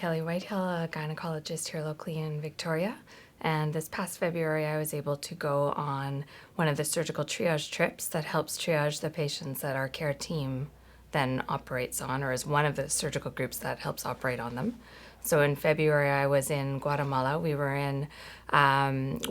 Kelly Whitehill, a gynecologist here locally in Victoria. And this past February, I was able to go on one of the surgical triage trips that helps triage the patients that our care team then operates on, or is one of the surgical groups that helps operate on them. So in February, I was in Guatemala. We were in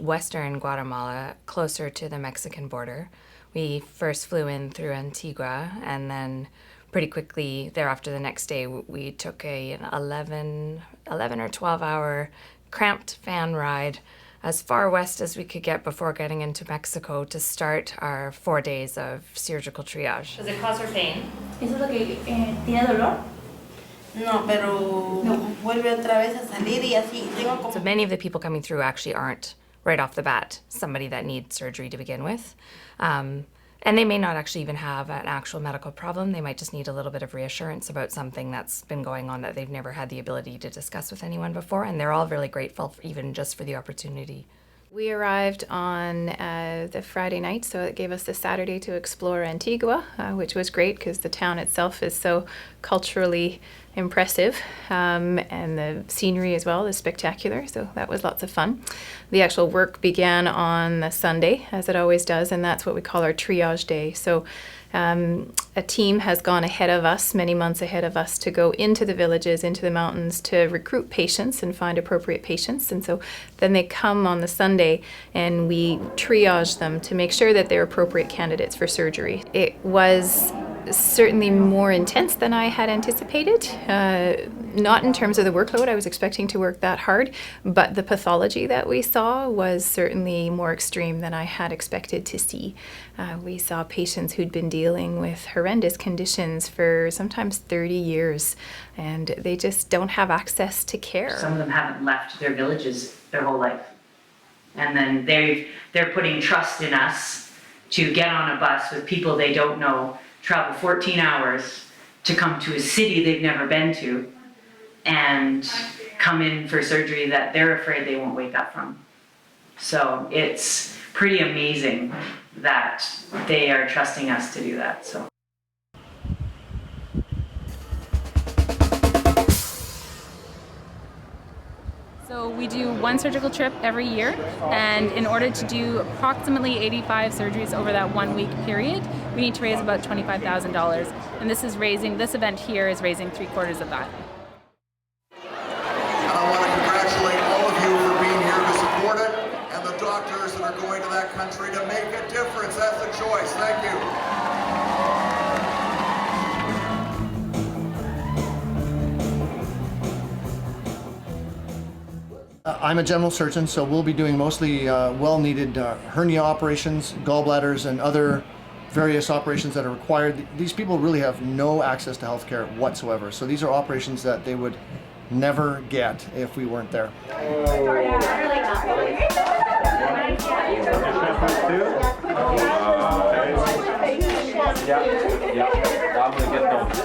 western Guatemala, closer to the Mexican border. We first flew in through Antigua, and then pretty quickly thereafter, the next day, we took an 11 or 12-hour cramped van ride as far west as we could get before getting into Mexico to start our 4 days of surgical triage. Does it cause her pain? ¿Eso es lo que tiene dolor? No, pero vuelve otra vez a salir y así. So many of the people coming through actually aren't right off the bat somebody that needs surgery to begin with. And they may not actually even have an actual medical problem. They might just need a little bit of reassurance about something that's been going on that they've never had the ability to discuss with anyone before. And they're all really grateful even just for the opportunity. We arrived on the Friday night, so it gave us the Saturday to explore Antigua, which was great because the town itself is so culturally impressive, and the scenery as well is spectacular, so that was lots of fun. The actual work began on the Sunday, as it always does, and that's what we call our triage day. So a team has gone ahead of us, many months ahead of us, to go into the villages, into the mountains, to recruit patients and find appropriate patients. And so then they come on the Sunday and we triage them to make sure that they're appropriate candidates for surgery. It was certainly more intense than I had anticipated. Not in terms of the workload, I was expecting to work that hard, but the pathology that we saw was certainly more extreme than I had expected to see. We saw patients who'd been dealing with horrendous conditions for sometimes 30 years, and they just don't have access to care. Some of them haven't left their villages their whole life. And then they're putting trust in us to get on a bus with people they don't know, travel 14 hours to come to a city they've never been to, and come in for surgery that they're afraid they won't wake up from. So it's pretty amazing that they are trusting us to do that. So we do one surgical trip every year, and in order to do approximately 85 surgeries over that 1 week period, we need to raise about $25,000. And this event here is raising 3/4 of that. I want to congratulate all of you for being here to support it, and the doctors that are going to that country to make a difference. That's a choice. Thank you. I'm a general surgeon, so we'll be doing mostly well-needed hernia operations, gallbladders, and other various operations that are required. These people really have no access to healthcare whatsoever, so these are operations that they would never get if we weren't there. I'm gonna get those.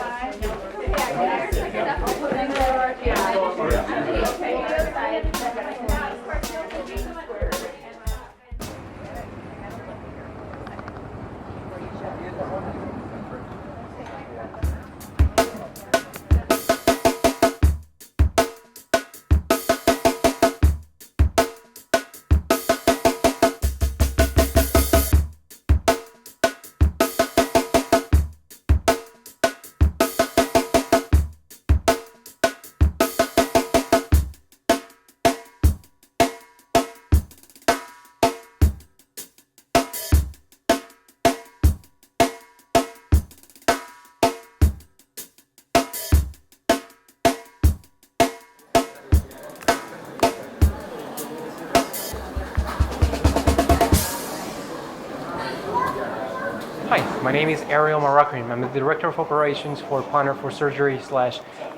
Hi, my name is Ariel Marroquin. I'm the Director of Operations for Planner for Surgery /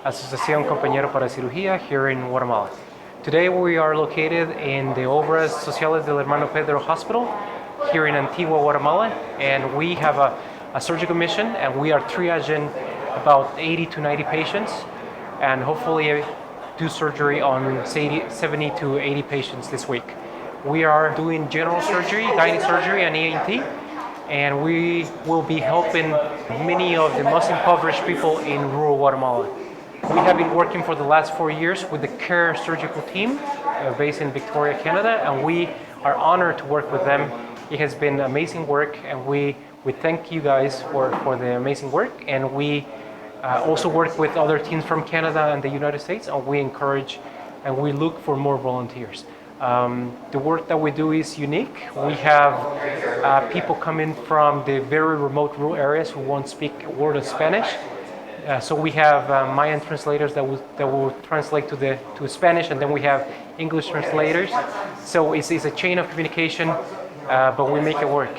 Asociación Compañero para Cirugía here in Guatemala. Today we are located in the Obras Sociales del Hermano Pedro Hospital here in Antigua, Guatemala, and we have a surgical mission, and we are triaging about 80 to 90 patients, and hopefully do surgery on 70 to 80 patients this week. We are doing general surgery, gynae surgery, and ENT, and we will be helping many of the most impoverished people in rural Guatemala. We have been working for the last 4 years with the C.A.R.E surgical team based in Victoria, Canada, and we are honored to work with them. It has been amazing work, and we thank you guys for the amazing work, and we also work with other teams from Canada and the United States, and we encourage and we look for more volunteers. The work that we do is unique. We have people come in from the very remote rural areas who won't speak a word of Spanish. So we have Mayan translators that will translate to Spanish, and then we have English translators. So it's a chain of communication, but we make it work.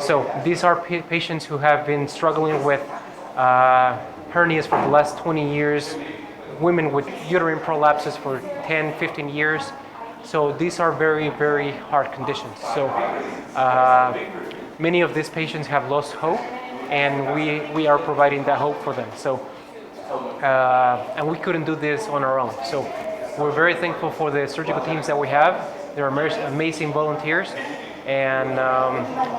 So these are patients who have been struggling with hernias for the last 20 years, women with uterine prolapses for 10, 15 years. So these are very, very hard conditions. So many of these patients have lost hope, and we are providing that hope for them. So, and we couldn't do this on our own. So we're very thankful for the surgical teams that we have. They're amazing volunteers, and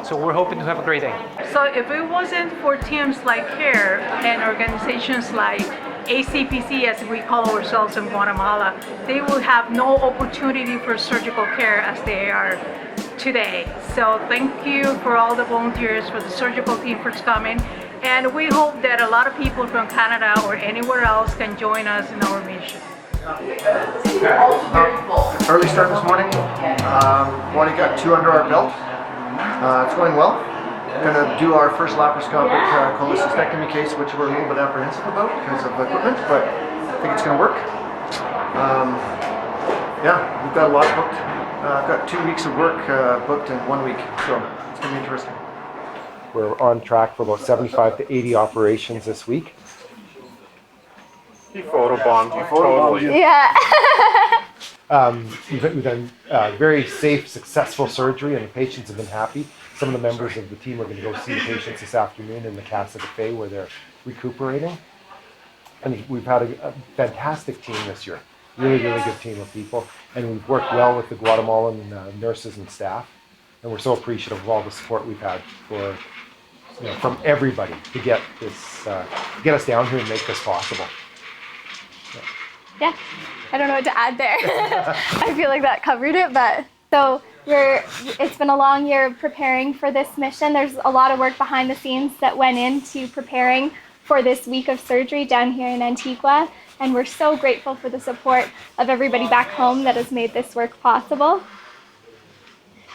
so we're hoping to have a great day. So if it wasn't for teams like C.A.R.E and organizations like ACPC, as we call ourselves in Guatemala, they will have no opportunity for surgical care as they are today. So thank you for all the volunteers, for the surgical team for coming, and we hope that a lot of people from Canada or anywhere else can join us in our mission. Early start this morning. Already got 2 under our belt. It's going well. Going to do our first laparoscopic cholecystectomy case, which we're a little bit apprehensive about because of equipment, but I think it's going to work. Yeah, we've got a lot booked. I've got 2 weeks of work booked in 1 week, so it's going to be interesting. We're on track for about 75 to 80 operations this week. He photobombed you totally. Yeah. We've done very safe, successful surgery, and the patients have been happy. Some of the members of the team are going to go see the patients this afternoon in the Casa de Fe where they're recuperating. And we've had a fantastic team this year. Really, really good team of people. And we've worked well with the Guatemalan nurses and staff. And we're so appreciative of all the support we've had from everybody to get this, get us down here and make this possible. Yeah, I don't know what to add there. I feel like that covered it, but so it's been a long year of preparing for this mission. There's a lot of work behind the scenes that went into preparing for this week of surgery down here in Antigua, and we're so grateful for the support of everybody back home that has made this work possible.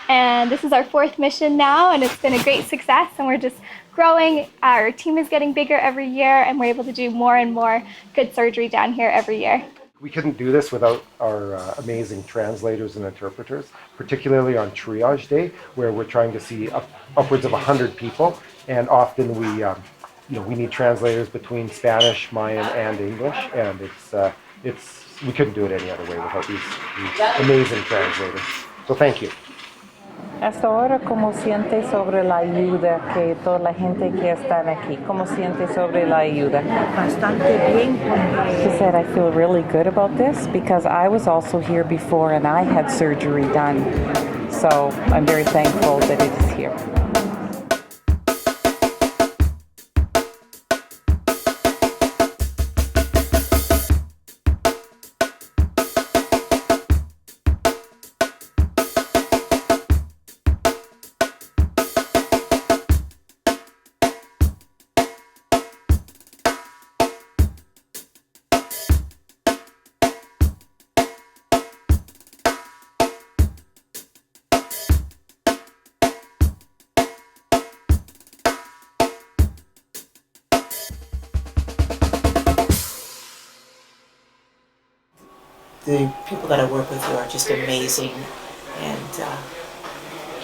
And this is our 4th mission now, and it's been a great success, and we're just growing. Our team is getting bigger every year, and we're able to do more and more good surgery down here every year. We couldn't do this without our amazing translators and interpreters, particularly on triage day, where we're trying to see upwards of 100 people, and often we need translators between Spanish, Mayan, and English, and we couldn't do it any other way without these amazing translators. So thank you. Hasta ahora, ¿cómo siente sobre la ayuda que toda la gente que está aquí? ¿Cómo siente sobre la ayuda? Bastante bien. She said, I feel really good about this because I was also here before and I had surgery done. So I'm very thankful that it is here. The people that I work with are just amazing, and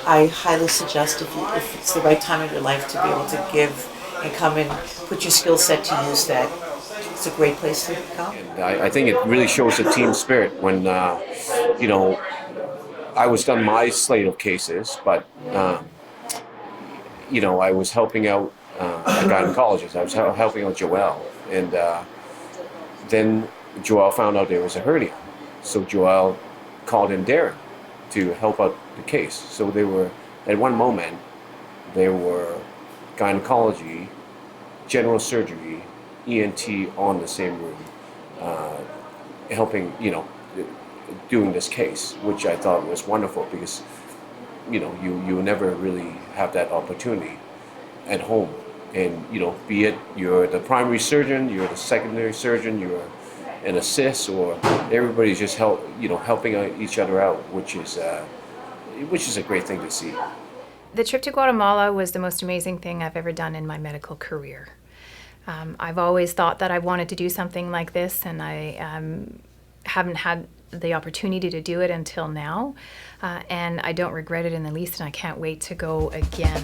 I highly suggest if it's the right time in your life to be able to give and come and put your skill set to use, that it's a great place to come. I think it really shows the team spirit when I was done my slate of cases, but I was helping out a gynecologist. I was helping out Joelle, and then Joelle found out there was a hernia. So Joelle called in Darren to help out the case. So they were, at one moment, they were gynecology, general surgery, ENT on the same room. helping, doing this case, which I thought was wonderful because, you never really have that opportunity at home. And, be it you're the primary surgeon, you're the secondary surgeon, you're an assist, or everybody's just helping each other out, which is a great thing to see. The trip to Guatemala was the most amazing thing I've ever done in my medical career. I've always thought that I wanted to do something like this, and I haven't had the opportunity to do it until now. And I don't regret it in the least, and I can't wait to go again.